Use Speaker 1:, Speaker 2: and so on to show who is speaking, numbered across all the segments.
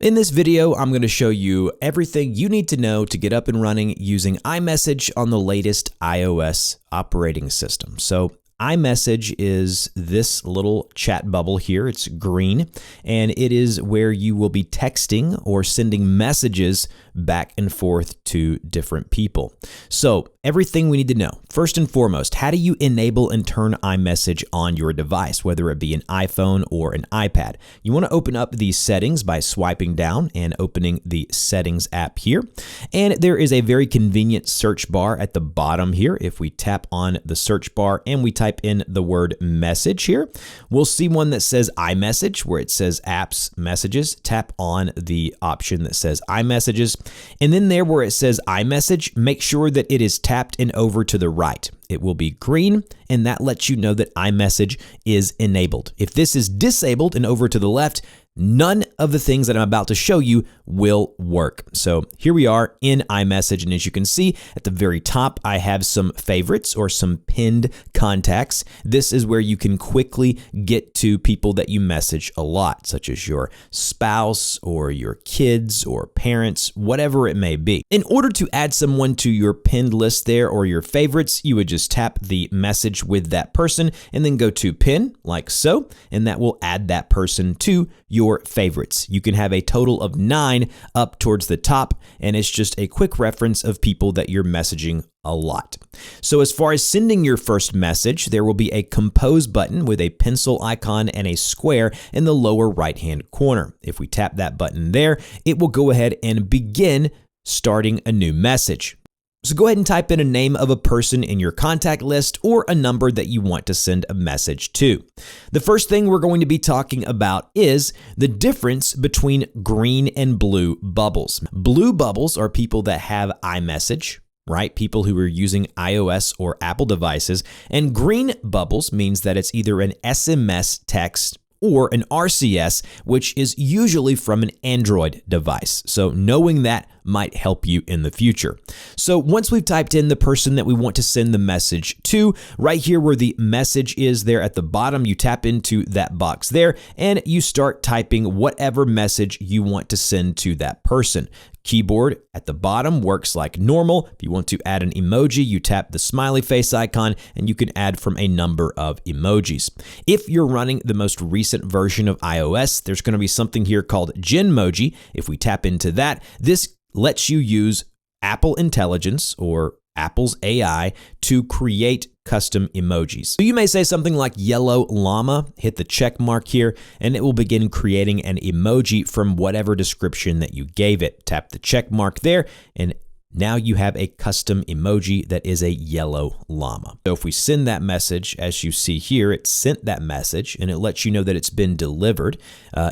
Speaker 1: In this video, I'm going to show you everything you need to know to get up and running using iMessage on the latest iOS operating system. So iMessage is this little chat bubble here. It's green, and it is where you will be texting or sending messages back and forth to different people. So everything we need to know. First and foremost, how do you enable and turn iMessage on your device, whether it be an iPhone or an iPad? You want to open up the settings by swiping down and opening the settings app here. And there is a very convenient search bar at the bottom here. If we tap on the search bar and we type in the word message here, we'll see one that says iMessage, where it says apps, messages. Tap on the option that says iMessages. And then there where it says iMessage, make sure that it is tapped and over to the right. It will be green, and that lets you know that iMessage is enabled. If this is disabled and over to the left, none of the things that I'm about to show you will work. So here we are in iMessage, and as you can see at the very top, I have some favorites or some pinned contacts. This is where you can quickly get to people that you message a lot, such as your spouse or your kids or parents, whatever it may be. In order to add someone to your pinned list there or your favorites, you would just tap the message with that person and then go to pin like so, and that will add that person to your favorites. You can have a total of 9 up towards the top, and it's just a quick reference of people that you're messaging a lot. So as far as sending your first message, there will be a compose button with a pencil icon and a square in the lower right-hand corner. If we tap that button there, it will go ahead and begin starting a new message. So go ahead and type in a name of a person in your contact list or a number that you want to send a message to. The first thing we're going to be talking about is the difference between green and blue bubbles. Blue bubbles are people that have iMessage, right? People who are using iOS or Apple devices. And green bubbles means that it's either an SMS text or an RCS, which is usually from an Android device. So knowing that might help you in the future. So once we've typed in the person that we want to send the message to, right here where the message is there at the bottom, you tap into that box there and you start typing whatever message you want to send to that person. Keyboard at the bottom works like normal. If you want to add an emoji, you tap the smiley face icon and you can add from a number of emojis. If you're running the most recent version of iOS, there's going to be something here called Genmoji. If we tap into that, this lets you use Apple Intelligence or Apple's AI to create custom emojis. So you may say something like yellow llama, hit the check mark here, and it will begin creating an emoji from whatever description that you gave it. Tap the check mark there, and now you have a custom emoji that is a yellow llama. So if we send that message, as you see here, it sent that message and it lets you know that it's been delivered.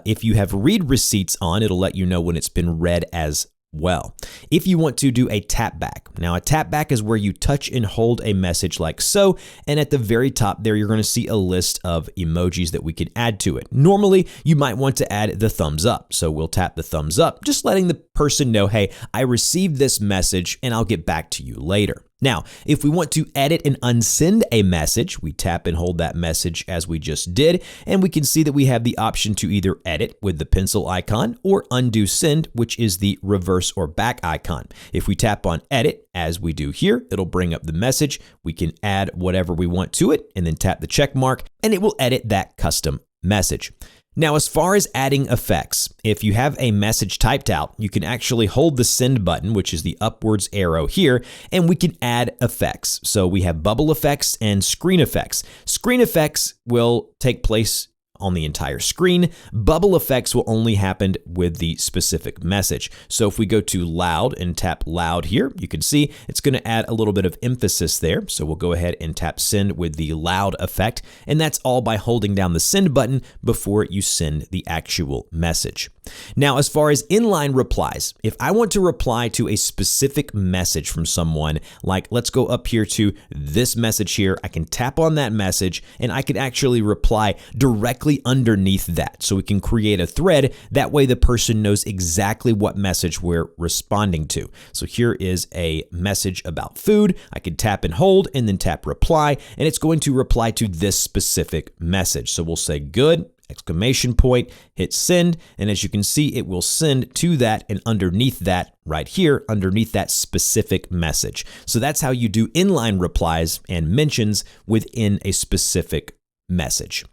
Speaker 1: If you have read receipts on, it'll let you know when it's been read as well. If you want to do a tapback, now a tapback is where you touch and hold a message like so, and at the very top there you're going to see a list of emojis that we can add to it. Normally you might want to add the thumbs up, so we'll tap the thumbs up, just letting the person know, hey, I received this message and I'll get back to you later. Now, if we want to edit and unsend a message, we tap and hold that message as we just did, and we can see that we have the option to either edit with the pencil icon or undo send, which is the reverse or back icon. If we tap on edit, as we do here, it'll bring up the message. We can add whatever we want to it and then tap the check mark, and it will edit that custom message. Now, as far as adding effects, if you have a message typed out, you can actually hold the send button, which is the upwards arrow here, and we can add effects. So we have bubble effects and screen effects. Screen effects will take place on the entire screen. Bubble effects will only happen with the specific message. So if we go to loud and tap loud here, you can see it's going to add a little bit of emphasis there. So we'll go ahead and tap send with the loud effect. And that's all by holding down the send button before you send the actual message. Now, as far as inline replies, if I want to reply to a specific message from someone, like let's go up here to this message here, I can tap on that message and I can actually reply directly underneath that. So we can create a thread. That way the person knows exactly what message we're responding to. So here is a message about food. I can tap and hold and then tap reply, and it's going to reply to this specific message. So we'll say good exclamation point, hit send, and as you can see, it will send to that and underneath that right here, underneath that specific message. So that's how you do inline replies and mentions within a specific message.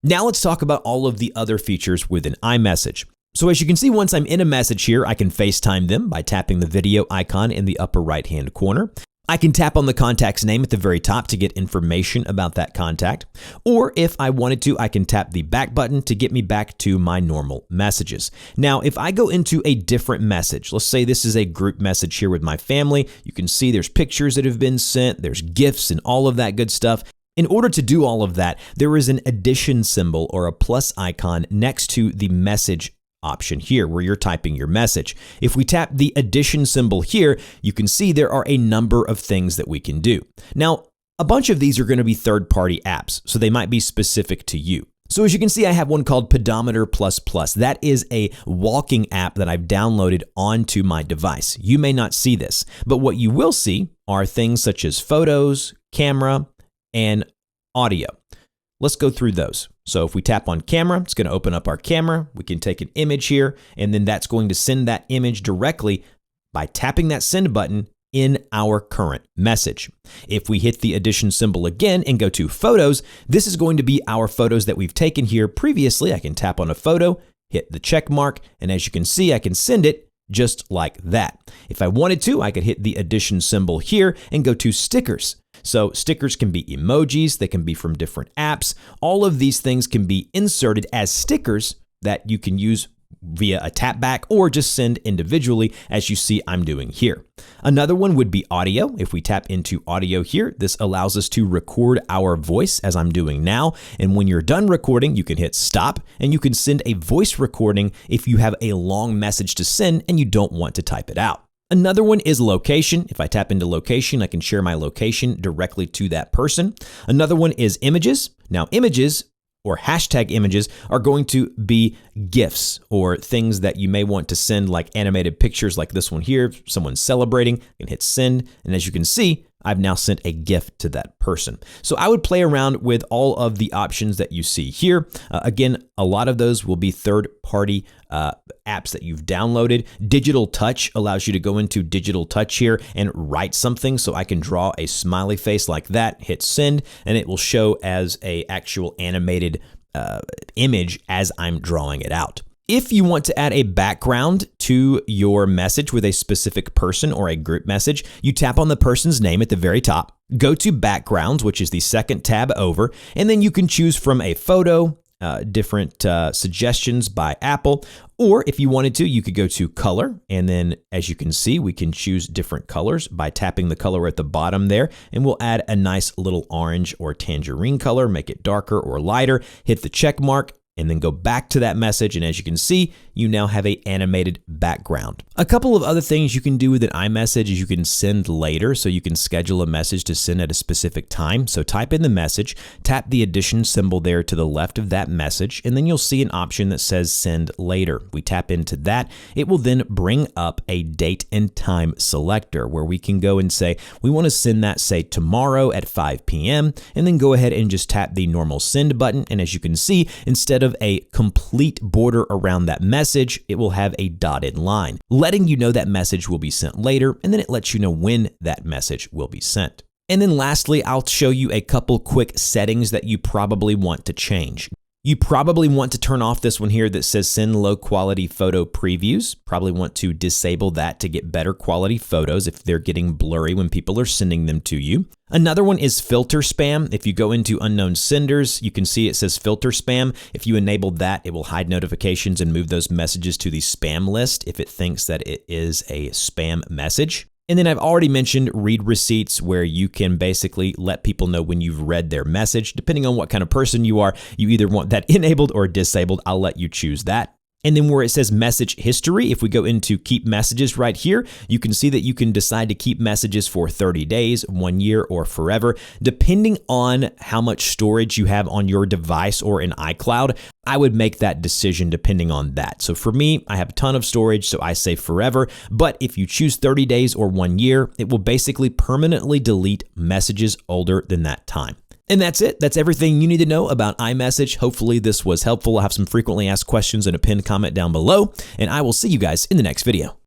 Speaker 1: Now let's talk about all of the other features within iMessage. So as you can see, once I'm in a message here, I can FaceTime them by tapping the video icon in the upper right-hand corner. I can tap on the contact's name at the very top to get information about that contact. Or if I wanted to, I can tap the back button to get me back to my normal messages. Now, if I go into a different message, let's say this is a group message here with my family, you can see there's pictures that have been sent, there's GIFs and all of that good stuff. In order to do all of that, there is an addition symbol or a plus icon next to the message option here where you're typing your message. If we tap the addition symbol here, you can see there are a number of things that we can do. Now, a bunch of these are going to be third-party apps, so they might be specific to you. So as you can see, I have one called Pedometer++. That is a walking app that I've downloaded onto my device. You may not see this, but what you will see are things such as photos, camera, and audio. Let's go through those. So if we tap on camera, it's going to open up our camera. We can take an image here, and then that's going to send that image directly by tapping that send button in our current message. If we hit the addition symbol again and go to photos, this is going to be our photos that we've taken here previously. I can tap on a photo, hit the check mark, and as you can see, I can send it just like that. If I wanted to, I could hit the addition symbol here and go to stickers. So stickers can be emojis, they can be from different apps. All of these things can be inserted as stickers that you can use via a tapback or just send individually, as you see I'm doing here. Another one would be audio. If we tap into audio here, this allows us to record our voice as I'm doing now. And when you're done recording, you can hit stop and you can send a voice recording if you have a long message to send and you don't want to type it out. Another one is location. If I tap into location, I can share my location directly to that person. Another one is images. Now, images or hashtag images are going to be GIFs or things that you may want to send, like animated pictures like this one here, someone's celebrating. You can hit send, and as you can see, I've now sent a GIF to that person. So I would play around with all of the options that you see here. Again, a lot of those will be third-party apps that you've downloaded. Digital Touch allows you to go into Digital Touch here and write something. So I can draw a smiley face like that, hit send, and it will show as a actual animated image as I'm drawing it out. If you want to add a background to your message with a specific person or a group message, you tap on the person's name at the very top, go to Backgrounds, which is the second tab over, and then you can choose from a photo, different suggestions by Apple, or if you wanted to, you could go to color, and then as you can see, we can choose different colors by tapping the color at the bottom there, and we'll add a nice little orange or tangerine color, make it darker or lighter, hit the check mark, and then go back to that message. And as you can see, you now have an animated background. A couple of other things you can do with an iMessage is you can send later. So you can schedule a message to send at a specific time. So type in the message, tap the addition symbol there to the left of that message, and then you'll see an option that says send later. We tap into that. It will then bring up a date and time selector where we can go and say, we want to send that, say, tomorrow at 5 p.m. and then go ahead and just tap the normal send button. And as you can see, instead of a complete border around that message, it will have a dotted line, letting you know that message will be sent later, and then it lets you know when that message will be sent. And then lastly, I'll show you a couple quick settings that you probably want to change. You probably want to turn off this one here that says send low quality photo previews. Probably want to disable that to get better quality photos if they're getting blurry when people are sending them to you. Another one is filter spam. If you go into unknown senders, you can see it says filter spam. If you enable that, it will hide notifications and move those messages to the spam list if it thinks that it is a spam message. And then I've already mentioned read receipts, where you can basically let people know when you've read their message. Depending on what kind of person you are, you either want that enabled or disabled. I'll let you choose that. And then where it says message history, if we go into keep messages right here, you can see that you can decide to keep messages for 30 days, 1 year, or forever. Depending on how much storage you have on your device or in iCloud, I would make that decision depending on that. So for me, I have a ton of storage, so I say forever. But if you choose 30 days or 1 year, it will basically permanently delete messages older than that time. And that's it. That's everything you need to know about iMessage. Hopefully this was helpful. I'll have some frequently asked questions in a pinned comment down below, and I will see you guys in the next video.